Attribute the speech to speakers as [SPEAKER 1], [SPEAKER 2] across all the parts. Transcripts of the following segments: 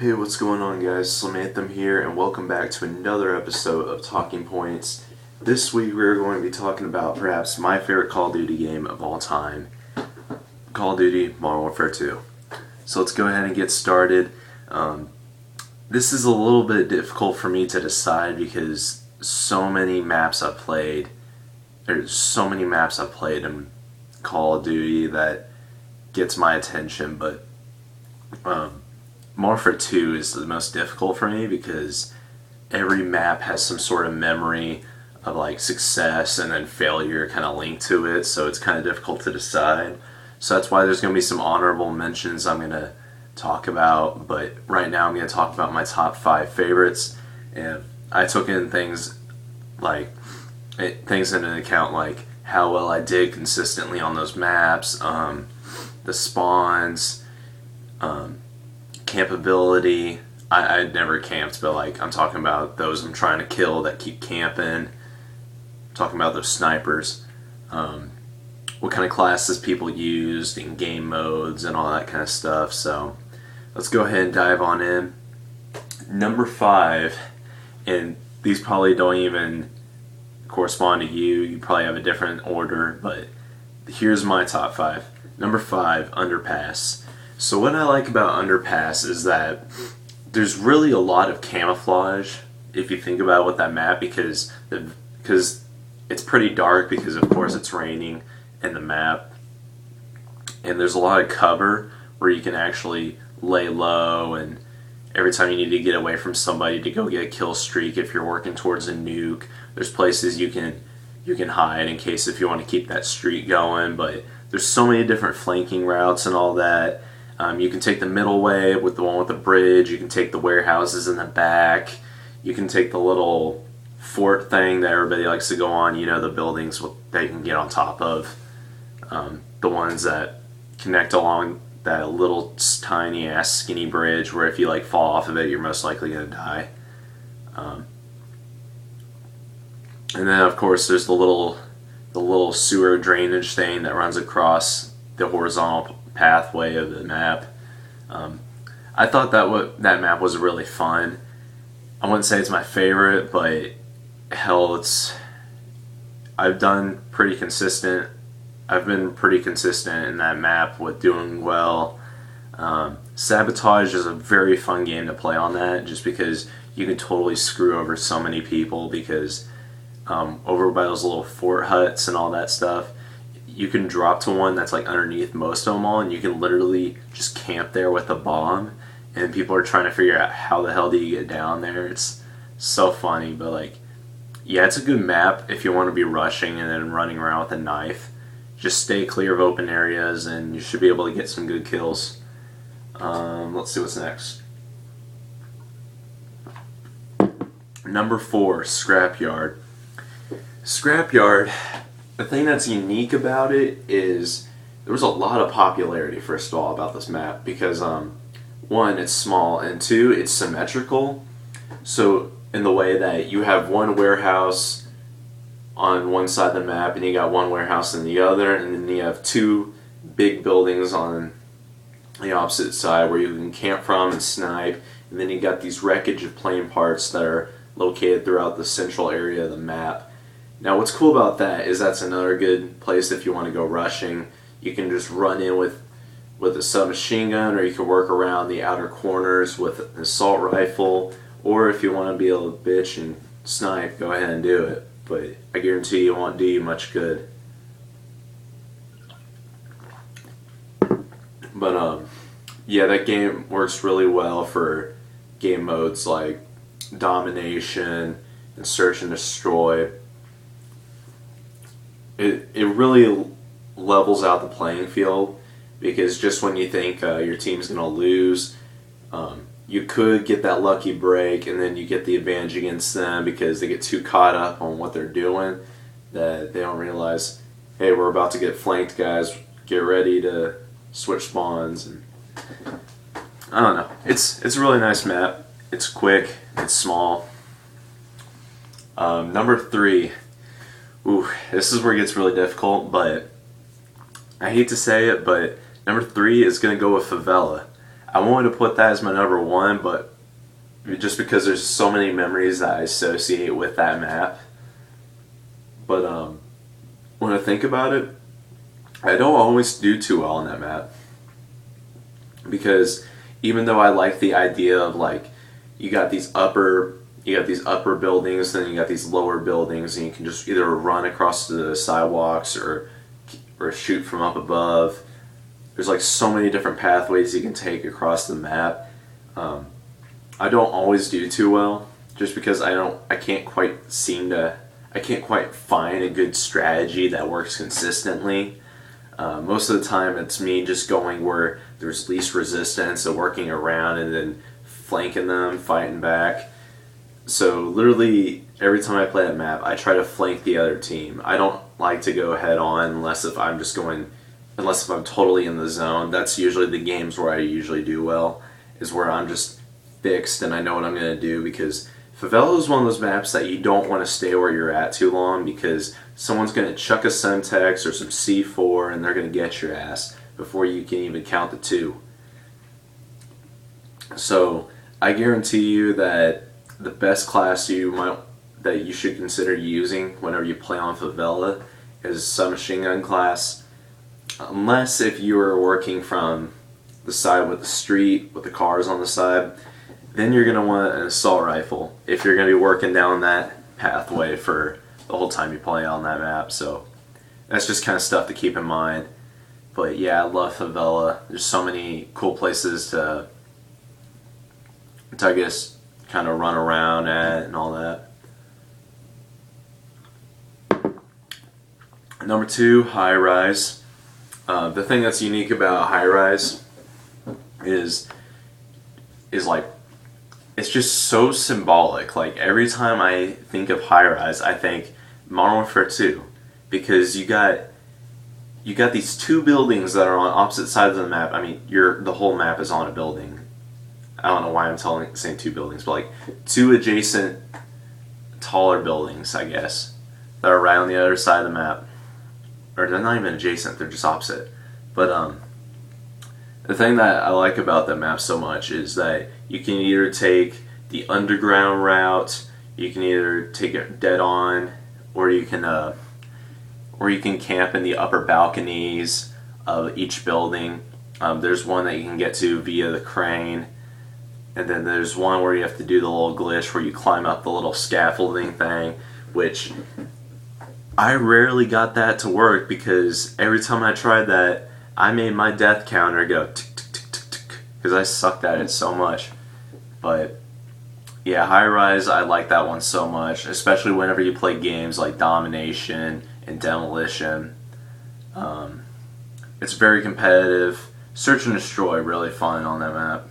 [SPEAKER 1] Hey, what's going on, guys? Samantha here, and welcome back to another episode of Talking Points. This week we're going to be talking about perhaps my favorite Call of Duty game of all time, Call of Duty Modern Warfare 2. So let's go ahead and get started. This is a little bit difficult for me to decide because so many maps I've played, there's so many maps I've played in Call of Duty that gets my attention, but Modern Warfare 2 is the most difficult for me because every map has some sort of memory of like success and then failure kind of linked to it, so it's kind of difficult to decide. So that's why there's going to be some honorable mentions I'm going to talk about, but right now I'm going to talk about my top 5 favorites. And I took in things into account like how well I did consistently on those maps, the spawns, campability. I never camped, but like I'm talking about those I'm trying to kill that keep camping. I'm talking about those snipers. What kind of classes people used in game modes and all that kind of stuff. So let's go ahead and dive on in. Number 5, and these probably don't even correspond to you. You probably have a different order, but here's my top 5. Number 5, Underpass. So what I like about Underpass is that there's really a lot of camouflage if you think about what that map, because it's pretty dark because of course it's raining in the map, and there's a lot of cover where you can actually lay low, and every time you need to get away from somebody to go get a kill streak, if you're working towards a nuke, there's places you can hide in case if you want to keep that streak going. But there's so many different flanking routes and all that. You can take the middle way with the one with the bridge. You can take the warehouses in the back. You can take the little fort thing that everybody likes to go on. You know, the buildings that you can get on top of. The ones that connect along that little tiny ass skinny bridge where if you like fall off of it, you're most likely going to die. And then of course there's the little sewer drainage thing that runs across the horizontal pathway of the map. I thought that map was really fun. I wouldn't say it's my favorite, but hell, I've been pretty consistent in that map with doing well. Sabotage is a very fun game to play on that, just because you can totally screw over so many people, because over by those little fort huts and all that stuff, you can drop to one that's like underneath most of them all, and you can literally just camp there with a bomb, and people are trying to figure out how the hell do you get down there. It's so funny, but like, yeah, it's a good map if you want to be rushing and then running around with a knife. Just stay clear of open areas and you should be able to get some good kills. Let's see what's next. Number 4, Scrapyard. Scrapyard, the thing that's unique about it is there was a lot of popularity, first of all, about this map because 1, it's small, and 2, it's symmetrical. So in the way that you have one warehouse on one side of the map and you got one warehouse on the other, and then you have 2 big buildings on the opposite side where you can camp from and snipe, and then you got these wreckage of plane parts that are located throughout the central area of the map. Now what's cool about that is that's another good place if you want to go rushing. You can just run in with a submachine gun, or you can work around the outer corners with an assault rifle, or if you want to be a little bitch and snipe, go ahead and do it. But I guarantee you it won't do you much good. But yeah, that game works really well for game modes like domination and search and destroy. It really levels out the playing field, because just when you think your team's going to lose, you could get that lucky break and then you get the advantage against them because they get too caught up on what they're doing that they don't realize, hey, we're about to get flanked, guys, get ready to switch spawns. And I don't know, it's a really nice map. It's quick, it's small. Number 3, ooh, this is where it gets really difficult, but I hate to say it, but number 3 is going to go with Favela. I wanted to put that as my number one, but just because there's so many memories that I associate with that map. But when I think about it, I don't always do too well on that map, because even though I like the idea of like you got these upper buildings, then you got these lower buildings, and you can just either run across the sidewalks or shoot from up above. There's like so many different pathways you can take across the map. I don't always do too well, just because I can't quite find a good strategy that works consistently. Most of the time it's me just going where there's least resistance and working around and then flanking them, fighting back. So literally every time I play that map, I try to flank the other team. I don't like to go head on unless if I'm totally in the zone. That's usually the games where I usually do well, is where I'm just fixed and I know what I'm going to do, because Favela is one of those maps that you don't want to stay where you're at too long, because someone's going to chuck a Semtex or some C4 and they're going to get your ass before you can even count to 2. So I guarantee you that the best class that you should consider using whenever you play on Favela is submachine gun class, unless if you are working from the side with the street with the cars on the side. Then you're going to want an assault rifle if you're going to be working down that pathway for the whole time you play on that map. So that's just kind of stuff to keep in mind. But yeah, I love Favela. There's so many cool places to I guess kind of run around at and all that. Number 2, Highrise. The thing that's unique about Highrise is like, it's just so symbolic. Like every time I think of Highrise, I think Modern Warfare 2, because you got these 2 buildings that are on opposite sides of the map. I mean, the whole map is on a building. I don't know why I'm saying 2 buildings, but like 2 adjacent taller buildings, I guess, that are right on the other side of the map. Or they're not even adjacent; they're just opposite. But the thing that I like about that map so much is that you can either take the underground route, you can either take it dead on, or you can camp in the upper balconies of each building. There's one that you can get to via the crane, and then there's one where you have to do the little glitch where you climb up the little scaffolding thing, which I rarely got that to work, because every time I tried that, I made my death counter go tick tick tick tick tick, because I sucked at it so much. But yeah, Highrise, I like that one so much, especially whenever you play games like Domination and Demolition. It's very competitive. Search and Destroy, really fun on that map.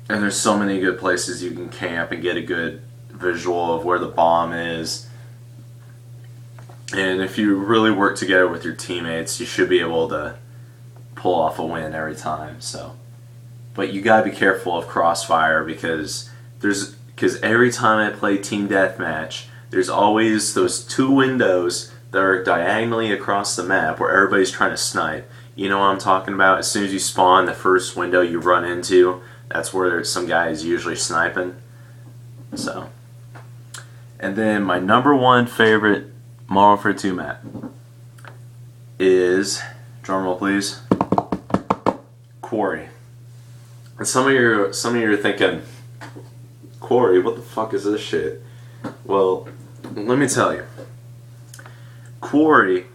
[SPEAKER 1] And there's so many good places you can camp and get a good visual of where the bomb is. And if you really work together with your teammates, you should be able to pull off a win every time. So, but you gotta be careful of crossfire, because every time I play Team Deathmatch, there's always those 2 windows that are diagonally across the map where everybody's trying to snipe. You know what I'm talking about? As soon as you spawn, the first window you run into, that's where some guy is usually sniping. So, and then my number 1 favorite Modern Warfare 2 map is, drumroll please, Quarry. And some of you are thinking, Quarry, what the fuck is this shit? Well, let me tell you. Quarry,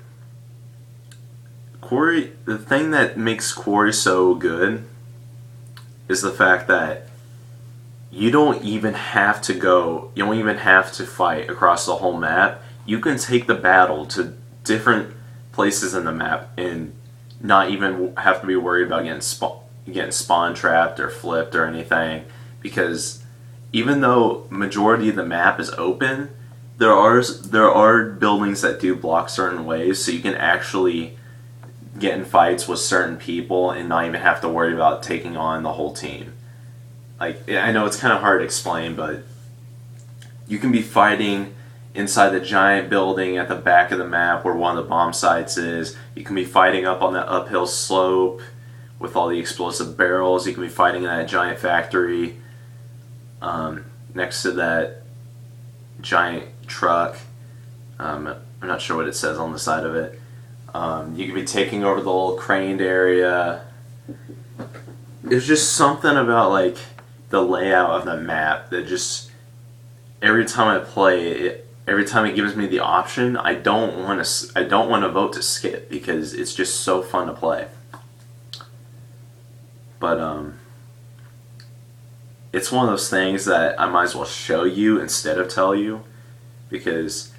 [SPEAKER 1] the thing that makes Quarry so good is the fact that you don't even have to fight across the whole map. You can take the battle to different places in the map and not even have to be worried about getting spawn trapped or flipped or anything, because even though majority of the map is open, there are buildings that do block certain ways, so you can actually get in fights with certain people and not even have to worry about taking on the whole team. Like, I know it's kind of hard to explain, but you can be fighting inside the giant building at the back of the map where one of the bomb sites is. You can be fighting up on that uphill slope with all the explosive barrels. You can be fighting in that giant factory next to that giant truck. I'm not sure what it says on the side of it. You can be taking over the little craned area. There's just something about like the layout of the map that just every time I play it, every time it gives me the option, I don't want to vote to skip because it's just so fun to play. But it's one of those things that I might as well show you instead of tell you, because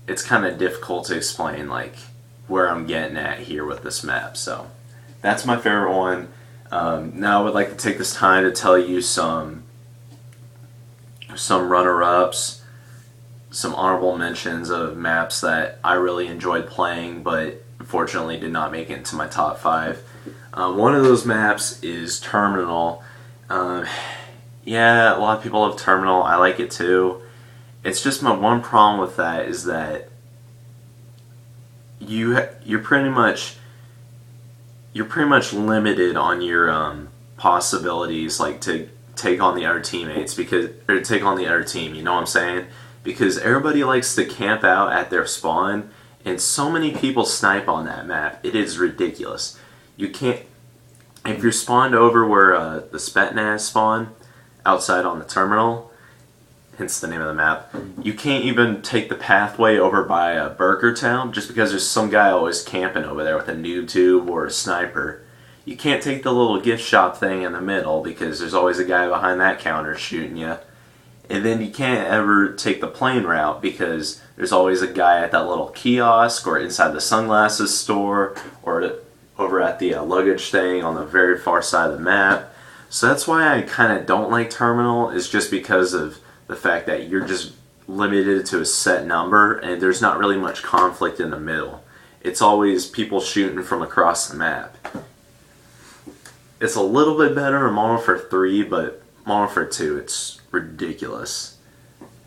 [SPEAKER 1] it's kind of difficult to explain like where I'm getting at here with this map. So that's my favorite one. Now I would like to take this time to tell you some runner-ups, some honorable mentions of maps that I really enjoyed playing but unfortunately did not make it into my top 5. One of those maps is Terminal. Yeah, a lot of people love Terminal. I like it too. It's just my one problem with that is that you're pretty much limited on your possibilities, like to take on the other teammates, or take on the other team. You know what I'm saying? Because everybody likes to camp out at their spawn, and so many people snipe on that map. It is ridiculous. You can't, if you're spawned over where the Spetsnaz spawn, outside on the Terminal, hence the name of the map, you can't even take the pathway over by Burgertown just because there's some guy always camping over there with a noob tube or a sniper. You can't take the little gift shop thing in the middle because there's always a guy behind that counter shooting you. And then you can't ever take the plane route because there's always a guy at that little kiosk or inside the sunglasses store or over at the luggage thing on the very far side of the map. So that's why I kind of don't like Terminal, is just because of the fact that you're just limited to a set number and there's not really much conflict in the middle. It's always people shooting from across the map. It's a little bit better in Modern Warfare 3, but Modern Warfare 2, it's ridiculous.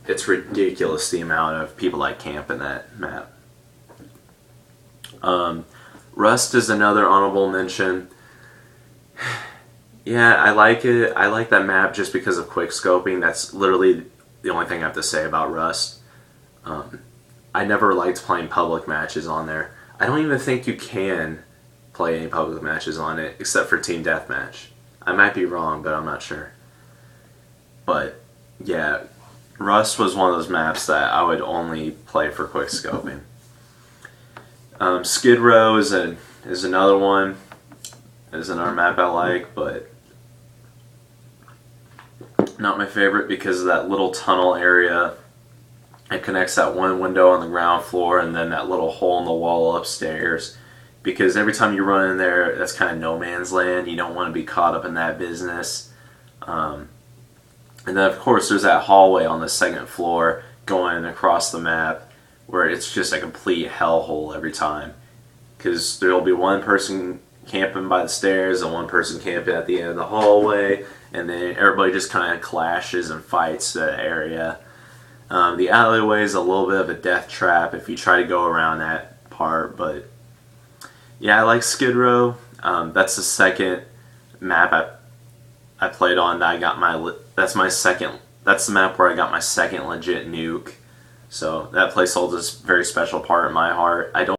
[SPEAKER 1] It's ridiculous the amount of people that camp in that map. Rust is another honorable mention. Yeah, I like it. I like that map just because of quick scoping. That's literally the only thing I have to say about Rust. I never liked playing public matches on there. I don't even think you can play any public matches on it except for Team Deathmatch. I might be wrong, but I'm not sure. But yeah, Rust was one of those maps that I would only play for quick scoping. Skid Row is another one. Is another map I like, but not my favorite because of that little tunnel area. It connects that one window on the ground floor and then that little hole in the wall upstairs. Because every time you run in there, that's kind of no man's land. You don't want to be caught up in that business. And then of course there's that hallway on the second floor going across the map where it's just a complete hellhole every time. Because there'll be one person camping by the stairs and one person camping at the end of the hallway, and then everybody just kind of clashes and fights the area. The alleyway is a little bit of a death trap if you try to go around that part, but yeah, I like Skid Row. That's the second map I played on that I got that's the map where I got my second legit nuke. So that place holds a very special part in my heart. I don't